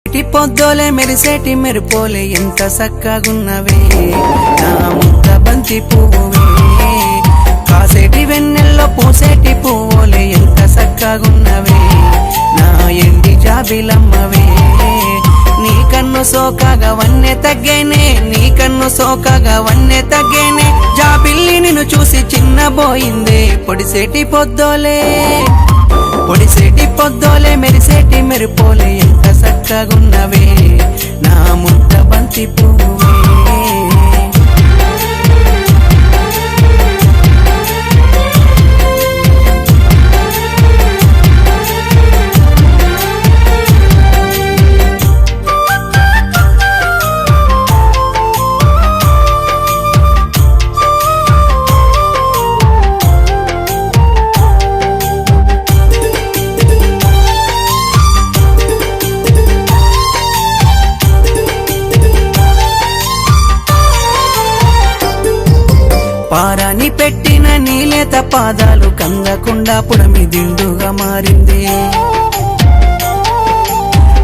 పొద్దోలే మెరిసేటి మెరుపోలే ఎంత సక్కగున్నవే నా ముద్ద బంతి పువ్వువే కాసేటి వెన్నెల్లో పూసేటి పువ్వులే ఎంత సక్కగున్నవే నా ఎండి జాబిలమ్మవే నీ కన్ను సోకగా వన్నె తగ్గేనే నీ కన్ను సోకగా వన్నె తగ్గేనే జాబిల్లి నిన్ను చూసి చిన్నబోయిందే పొడిసేటి పొద్దోలే మెరిసేటి మెరుపోలే ఎంత సక్కగున్నవే నా ముద్ద బంతి పువ్వే పారాని పెట్టిన నీలేత పాదాలు కందకుండా పుడమి దిండుగా మారింది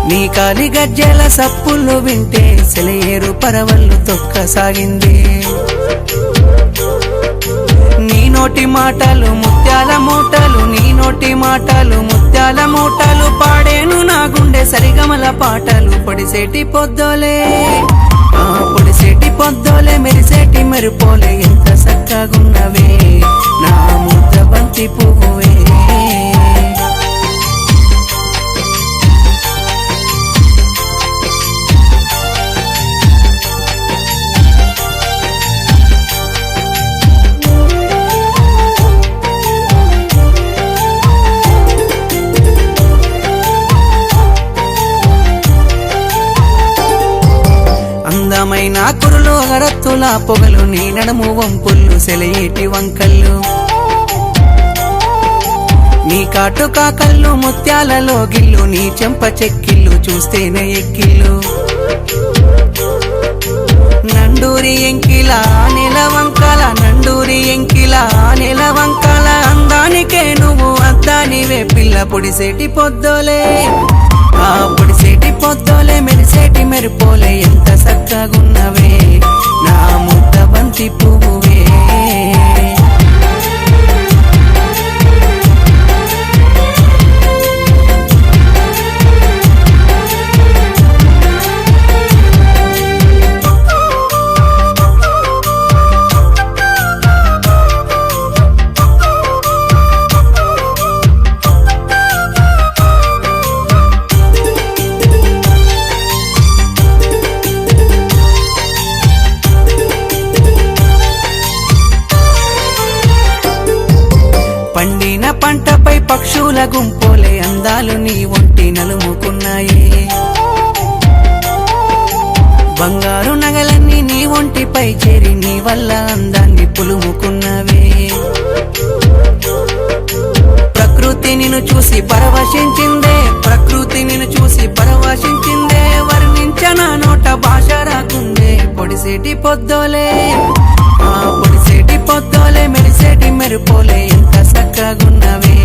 నీ కాలి గజ్జెల సప్పులు వింటే సెలయేరు పరవళ్ళు తొక్కసాగింది నీ నోటి మాటలు ముత్యాల మూటలు నీ నోటి మాటలు ముత్యాల మూటలు పాడేను నా గుండె సరిగమల పాటలు పొడిసేటి పొద్దోలే మెరిసేటి మెరుపోలే ఎంత సక్కగున్నవే నా ముద్ద బంతి పువ్వే అందమైన కురులు అగరత్తుల పొగలు నీ నడుము వంపుళ్ళు సెలయేటి వంకళ్ళు నీ కాటు కాకళ్ళు ముత్యాలలో గిల్లు నీ చెంప చెక్కిళ్ళు చూస్తేనే ఎక్కిళ్ళు నండూరి ఎంకిల నెలవంకల నండూరి ఎంకిల నెలవంకల అందానికే నువ్వు అద్దానివే పిల్ల పొడిసేటి పొద్దోలే మెరిసేటి మెరుపోలే ఎంత సక్కగున్నవే నా ముద్ద బంతి పువ్వే పండిన పంటపై పక్షుల గుంపోలే అందాలు నీ ఒంటి నలుముకున్నాయి బంగారు నగలన్నీ నీ ఒంటిపై చేరి నీ వల్ల అందాన్ని పులుముకున్నవే ప్రకృతి నిన్ను చూసి పరవశించిందే వర్ణించన నోట భాష రాకుందే పొడిసేటి పొద్దోలే మెరిసేటి మెరుపోలే ఎంత సక్కగున్నవే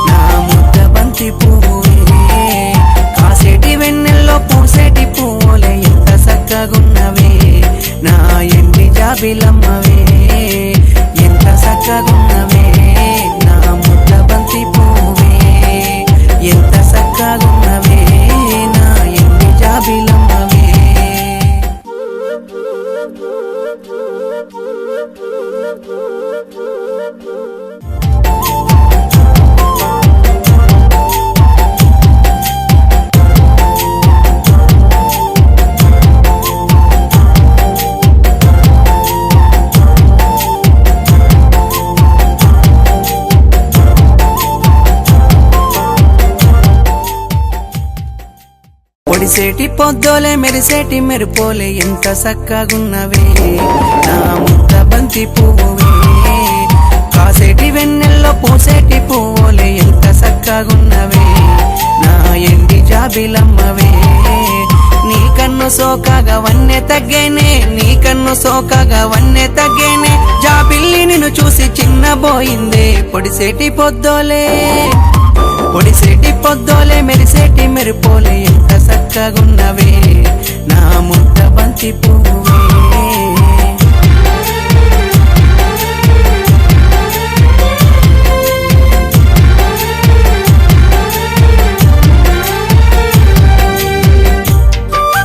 నా ముద్ద బంతి పువ్వే కాసేటి వెన్నెల్లో పూసేటి పువ్వులే ఎంత సక్కగున్నవే నా ఎండి జాబిలమ్మవే ఎంత సక్కగున్నవే నా ముద్ద బంతి పువ్వే ఎంత సక్కగున్నవే నా ఎండి జాబిలమ్మవే పొడిసేటి పొద్దోలే మెరిసేటి మెరుపోలే ఎంత సక్కగున్నవే నా ముద్ద బంతి పువ్వే కాసేటి వెన్నెల్లో పూసేటి పువ్వులే ఎంత సక్కగున్నవే నా ఎండి జాబిలమ్మవే నీ కన్ను సోకగా వన్నె తగ్గేనే జాబిల్లి నిన్ను చూసి చిన్నబోయిందే పొడిసేటి పొద్దోలే పొడిసేటి పొద్దోలే మెరిసేటి మెరుపోలే ఎంత చక్కగున్నవే నా ముద్ద బంతి పువ్వే